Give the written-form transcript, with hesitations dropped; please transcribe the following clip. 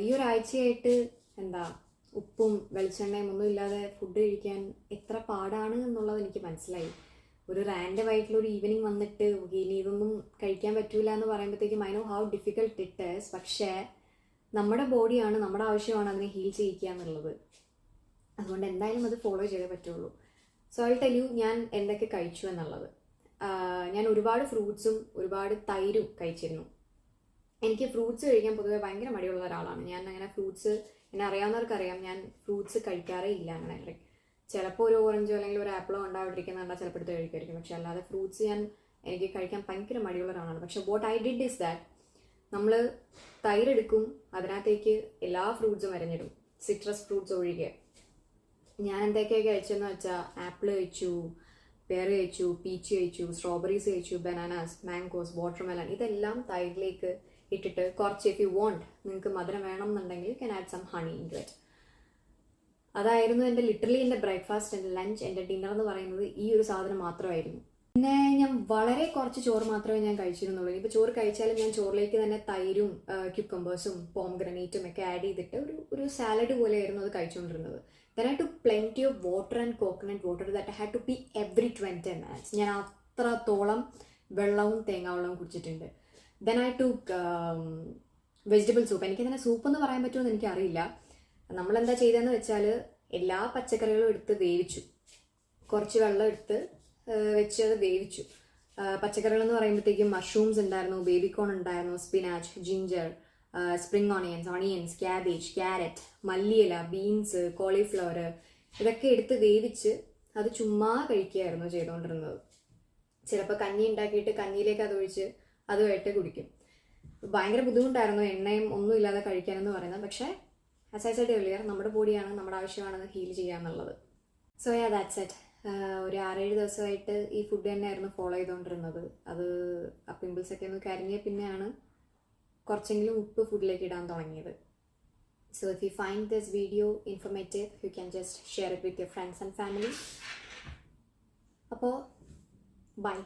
ഈ ഒരാഴ്ചയായിട്ട് എന്താ ഉപ്പും വെളിച്ചെണ്ണയും ഒന്നും ഇല്ലാതെ ഫുഡ് കഴിക്കാൻ എത്ര പാടാണ് എന്നുള്ളത് എനിക്ക് മനസ്സിലായി. ഒരു റാൻഡം ആയിട്ടുള്ള ഒരു ഈവനിങ് വന്നിട്ട് ഇനി ഇതൊന്നും കഴിക്കാൻ പറ്റൂല എന്ന് പറയുമ്പോഴത്തേക്കും I know how difficult it is. പക്ഷേ നമ്മുടെ ബോഡിയാണ്, നമ്മുടെ ആവശ്യമാണ് അതിനെ ഹീൽ ചെയ്യിക്കുക എന്നുള്ളത്. അതുകൊണ്ട് എന്തായാലും അത് ഫോളോ ചെയ്തേ പറ്റുള്ളൂ. സോ ഐ ടെൽ യു ഞാൻ എന്തൊക്കെ കഴിച്ചു എന്നുള്ളത്. ഞാൻ ഒരുപാട് ഫ്രൂട്ട്സും ഒരുപാട് തൈരും കഴിച്ചിരുന്നു. എനിക്ക് ഫ്രൂട്ട്സ് കഴിക്കാൻ പൊതുവെ ഭയങ്കര മടിയുള്ള ഒരാളാണ് ഞാൻ. അങ്ങനെ ഫ്രൂട്ട്സ് എന്നെ അറിയാവുന്നവർക്കറിയാം, ഞാൻ ഫ്രൂട്ട്സ് കഴിക്കാറേ ഇല്ല. അങ്ങനെ ചിലപ്പോൾ ഒരു ഓറഞ്ചോ അല്ലെങ്കിൽ ഒരു ആപ്പിളോ ഉണ്ടാവിട്ടിരിക്കുന്നുണ്ടാൽ ചിലപ്പോൾ എടുത്ത് കഴിക്കുമായിരിക്കും. പക്ഷെ അല്ലാതെ ഫ്രൂട്ട്സ് എനിക്ക് കഴിക്കാൻ ഭയങ്കര മടിയുള്ള ഒരാളാണ്. പക്ഷെ what I did is that, നമ്മൾ തൈരെടുക്കും, അതിനകത്തേക്ക് എല്ലാ ഫ്രൂട്ട്സും അരിഞ്ഞിടും, സിട്രസ് ഫ്രൂട്ട്സ് ഒഴികെ. ഞാൻ എന്തൊക്കെയാണ് കഴിച്ചതെന്ന് വെച്ചാൽ ആപ്പിൾ കഴിച്ചു, പേർ കഴിച്ചു, പീച്ച് കഴിച്ചു, സ്ട്രോബെറീസ് കഴിച്ചു, ബനാനാസ്, മാംഗോസ്, വാട്ടർമെലൺ. ഇതെല്ലാം തൈരിലേക്ക് ഇട്ടിട്ട് കുറച്ച്, ഇഫ് യു വോണ്ട്, നിങ്ങൾക്ക് മധുരം വേണം എന്നുണ്ടെങ്കിൽ you can add some honey into it. അതായിരുന്നു എൻ്റെ ലിറ്ററലി എൻ്റെ ബ്രേക്ക്ഫാസ്റ്റ്, എൻ്റെ ലഞ്ച്, എൻ്റെ ഡിന്നർ എന്ന് പറയുന്നത് ഈ ഒരു സാധനം മാത്രമായിരുന്നു. പിന്നെ ഞാൻ വളരെ കുറച്ച് ചോറ് മാത്രമേ ഞാൻ കഴിച്ചിരുന്നുള്ളൂ. ഇപ്പോൾ ചോറ് കഴിച്ചാലും ഞാൻ ചോറിലേക്ക് തന്നെ തൈരും ക്യുക്കമ്പേഴ്സും പോംഗ്രനേറ്റും ഒക്കെ ആഡ് ചെയ്തിട്ട് ഒരു സാലഡ് പോലെയായിരുന്നു അത് കഴിച്ചുകൊണ്ടിരുന്നത്. Then I took plenty of water and coconut water that I had to pee every 20 minutes. ഞാൻ അത്രത്തോളം വെള്ളവും തേങ്ങാവെള്ളവും കുടിച്ചിട്ടുണ്ട്. Then I took vegetable soup. എനിക്ക് തന്നെ സൂപ്പ് എന്ന് പറയാൻ പറ്റുമെന്ന് എനിക്കറിയില്ല. നമ്മളെന്താ ചെയ്തതെന്ന് വെച്ചാൽ എല്ലാ പച്ചക്കറികളും എടുത്ത് വേവിച്ചു, കുറച്ച് വെള്ളം എടുത്ത് വെച്ച് അത് വേവിച്ചു. പച്ചക്കറികൾ എന്ന് പറയുമ്പോഴത്തേക്കും മഷ്റൂംസ് ഉണ്ടായിരുന്നു, ബേബിക്കോൺ ഉണ്ടായിരുന്നു, spinach, ginger, spring onions, cabbage, carrot, മല്ലിയില, ബീൻസ്, കോളിഫ്ലവർ, ഇതൊക്കെ എടുത്ത് വേവിച്ച് അത് ചുമ്മാ കഴിക്കുകയായിരുന്നു ചെയ്തുകൊണ്ടിരുന്നത്. ചിലപ്പോൾ കഞ്ഞി ഉണ്ടാക്കിയിട്ട് കഞ്ഞിയിലേക്ക് അതൊഴിച്ച് അതുമായിട്ട് കുടിക്കും. ഭയങ്കര ബുദ്ധിമുട്ടായിരുന്നു എണ്ണയും ഒന്നും ഇല്ലാതെ കഴിക്കാനെന്ന് പറയുന്നത്. പക്ഷേ ആസ് ഐ സെഡ് ഏർലിയർ, നമ്മുടെ ബോഡിയാണ്, നമ്മുടെ ആവശ്യമാണെന്ന് ഹീൽ ചെയ്യുക എന്നുള്ളത്. So yeah that's it. ഒരു 6-7 ദിവസമായിട്ട് ഈ ഫുഡ് തന്നെയായിരുന്നു ഫോളോ ചെയ്തുകൊണ്ടിരുന്നത്. അത് ആ പിമ്പിൾസൊക്കെ ഒന്ന് കരിഞ്ഞ പിന്നെയാണ് കുറച്ചെങ്കിലും ഉപ്പ് ഫുഡിലേക്ക് ഇടാൻ തുടങ്ങിയത്. So if you find this video informative, you can just share it with your friends and family. അപ്പോൾ ബൈ.